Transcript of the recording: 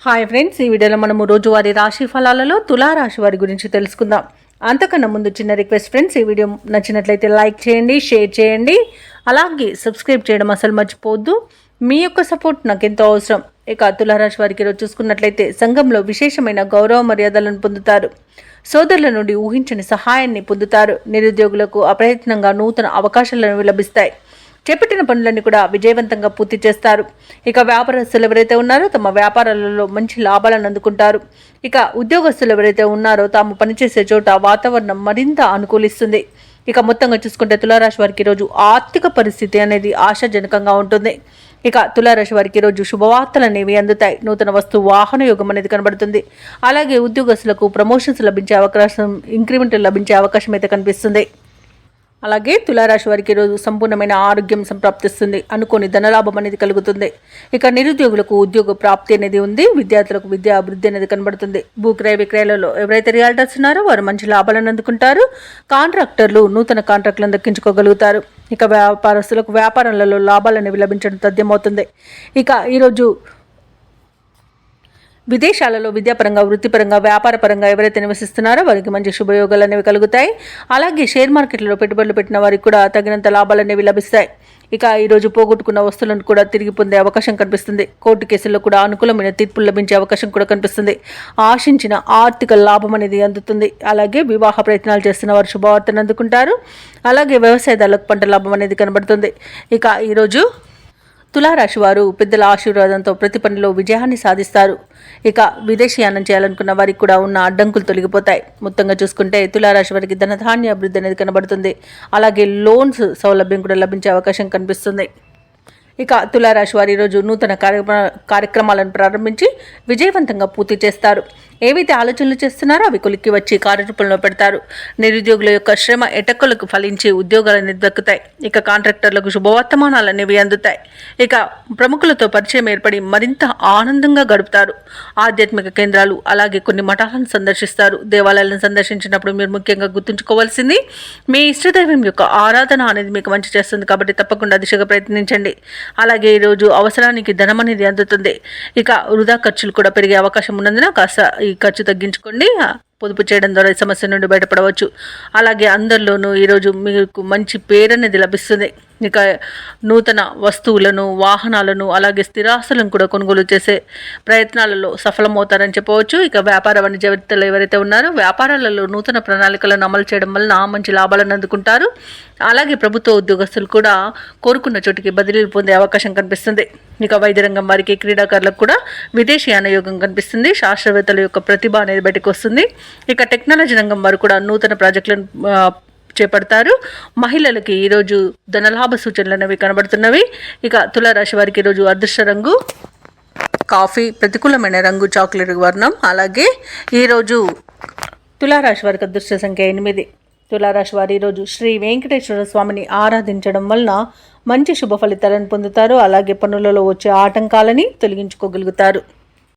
Hi friends, ఈ వీడియోలో మనము రోజువారీ రాశి ఫలాలలో తులారాశి వారి గురించి తెలుసుకుందాం. అంతకన్నా ముందు చిన్న రిక్వెస్ట్ ఫ్రెండ్స్, ఈ వీడియో నచ్చినట్లయితే లైక్ చేయండి, షేర్ చేయండి, అలాగే సబ్స్క్రైబ్ చేయడం అసలు మర్చిపోవద్దు. మీ యొక్క సపోర్ట్ నాకు ఎంతో అవసరం. ఇక తులారాశి వారికి ఈరోజు చూసుకున్నట్లయితే సంఘంలో విశేషమైన గౌరవ మర్యాదలను పొందుతారు. సోదరుల నుండి ఊహించని సహాయాన్ని పొందుతారు. నిరుద్యోగులకు అప్రయత్నంగా నూతన అవకాశాలను లభిస్తాయి. చేపట్టిన పనులన్నీ కూడా విజయవంతంగా పూర్తి చేస్తారు. ఇక వ్యాపారస్తులు ఎవరైతే ఉన్నారో తమ వ్యాపారాలలో మంచి లాభాలను అందుకుంటారు. ఇక ఉద్యోగస్తులు ఎవరైతే ఉన్నారో తాము పనిచేసే చోట వాతావరణం మరింత అనుకూలిస్తుంది. ఇక మొత్తంగా చూసుకుంటే తులారాశి వారికి ఈరోజు ఆర్థిక పరిస్థితి అనేది ఆశాజనకంగా ఉంటుంది. ఇక తులారాశి వారికి ఈరోజు శుభవార్తలు అనేవి అందుతాయి. నూతన వస్తు వాహన యోగం అనేది కనబడుతుంది. అలాగే ఉద్యోగస్తులకు ప్రమోషన్స్ లభించే అవకాశం, ఇంక్రిమెంట్ లభించే అవకాశం అయితే కనిపిస్తుంది. అలాగే తులారాశి వారికి ఈరోజు సంపూర్ణమైన ఆరోగ్యం సంప్రాప్తిస్తుంది. అనుకోని ధనలాభం అనేది కలుగుతుంది. ఇక నిరుద్యోగులకు ఉద్యోగ ప్రాప్తి అనేది ఉంది. విద్యార్థులకు విద్యా అభివృద్ధి అనేది కనబడుతుంది. భూక్రయ విక్రయాలలో ఎవరైతే రియాల్టర్స్ ఉన్నారో వారు మంచి లాభాలను అందుకుంటారు. కాంట్రాక్టర్లు నూతన కాంట్రాక్టులను దక్కించుకోగలుగుతారు. ఇక వ్యాపారస్తులకు వ్యాపారాలలో లాభాలు అనేవి లభించడం తథ్యమవుతుంది. ఇక ఈరోజు విదేశాలలో విద్యాపరంగా, వృత్తిపరంగా, వ్యాపారపరంగా ఎవరైతే నివసిస్తున్నారో వారికి మంచి శుభయోగాలు అనేవి కలుగుతాయి. అలాగే షేర్ మార్కెట్లలో పెట్టుబడులు పెట్టిన వారికి కూడా తగినంత లాభాలు అనేవి లభిస్తాయి. ఇక ఈరోజు పోగొట్టుకున్న వస్తువులను కూడా తిరిగి పొందే అవకాశం కనిపిస్తుంది. కోర్టు కేసుల్లో కూడా అనుకూలమైన తీర్పులు లభించే అవకాశం కూడా కనిపిస్తుంది. ఆశించిన ఆర్థిక లాభం అనేది అందుతుంది. అలాగే వివాహ ప్రయత్నాలు చేస్తున్న వారు శుభవార్తను అందుకుంటారు. అలాగే వ్యవసాయదారులకు పంట లాభం అనేది కనబడుతుంది. ఇక ఈరోజు తులారాశి వారు పెద్దల ఆశీర్వాదంతో ప్రతి పనిలో విజయాన్ని సాధిస్తారు. ఇక విదేశీయానం చేయాలనుకున్న వారికి కూడా ఉన్న అడ్డంకులు తొలగిపోతాయి. మొత్తంగా చూసుకుంటే తులారాశి వారికి ధనధాన్య అభివృద్ధి అనేది కనబడుతుంది. అలాగే లోన్స్ సౌలభ్యం కూడా లభించే అవకాశం కనిపిస్తుంది. ఇక తులారాశి వారు ఈరోజు నూతన కార్యక్రమాలను ప్రారంభించి విజయవంతంగా పూర్తి చేస్తారు. ఏవైతే ఆలోచనలు చేస్తున్నారో అవి కొలిక్కి వచ్చి కార్యరూపంలో పెడతారు. నిరుద్యోగుల యొక్క శ్రమ ఎటక్కులకు ఫలించి ఉద్యోగాలన్నీ దక్కుతాయి. ఇక కాంట్రాక్టర్లకు శుభవర్తమానాలు అనేవి అందుతాయి. ఇక ప్రముఖులతో పరిచయం ఏర్పడి మరింత ఆనందంగా గడుపుతారు. ఆధ్యాత్మిక కేంద్రాలు అలాగే కొన్ని మఠాలను సందర్శిస్తారు. దేవాలయాలను సందర్శించినప్పుడు మీరు ముఖ్యంగా గుర్తుంచుకోవాల్సింది మీ ఇష్టదైవం యొక్క ఆరాధన అనేది మీకు మంచి చేస్తుంది. కాబట్టి తప్పకుండా దిశగా ప్రయత్నించండి. అలాగే ఈరోజు అవసరానికి ధనం అనేది అందుతుంది. ఇక వృధా ఖర్చులు కూడా పెరిగే అవకాశం ఉన్నందున కాస్త ఈ ఖర్చు తగ్గించుకోండి. పొదుపు చేయడం ద్వారా ఈ సమస్య నుండి బయటపడవచ్చు. అలాగే అందరిలోనూ ఈరోజు మీకు మంచి పేరు అనేది లభిస్తుంది. ఇక నూతన వస్తువులను, వాహనాలను, అలాగే స్థిరాస్తులను కూడా కొనుగోలు చేసే ప్రయత్నాలలో సఫలమవుతారని చెప్పవచ్చు. ఇక వ్యాపార వాణిజ్యవేత్తలు ఎవరైతే ఉన్నారో వ్యాపారాలలో నూతన ప్రణాళికలను అమలు చేయడం వలన మంచి లాభాలను అందుకుంటారు. అలాగే ప్రభుత్వ ఉద్యోగస్తులు కూడా కోరుకున్న చోటికి బదిలీలు పొందే అవకాశం కనిపిస్తుంది. ఇక వైద్య రంగం వారికి, క్రీడాకారులకు కూడా విదేశీయాన యోగం కనిపిస్తుంది. శాస్త్రవేత్తల యొక్క ప్రతిభ అనేది బయటకు వస్తుంది. ఇక టెక్నాలజీ రంగం వారు కూడా నూతన ప్రాజెక్టులను చేపడతారు. మహిళలకి ఈరోజు ధనలాభ సూచనలు అనేవి కనబడుతున్నవి. ఇక తులారాశి వారికి ఈరోజు అదృష్ట రంగు కాఫీ, ప్రతికూలమైన రంగు చాక్లెట్ వర్ణం. అలాగే ఈరోజు తులారాశి వారికి అదృష్ట సంఖ్య 8. తులారాశి వారి ఈరోజు శ్రీ వెంకటేశ్వర స్వామిని ఆరాధించడం వలన మంచి శుభ ఫలితాలను పొందుతారు. అలాగే పనులలో వచ్చే ఆటంకాలని తొలగించుకోగలుగుతారు.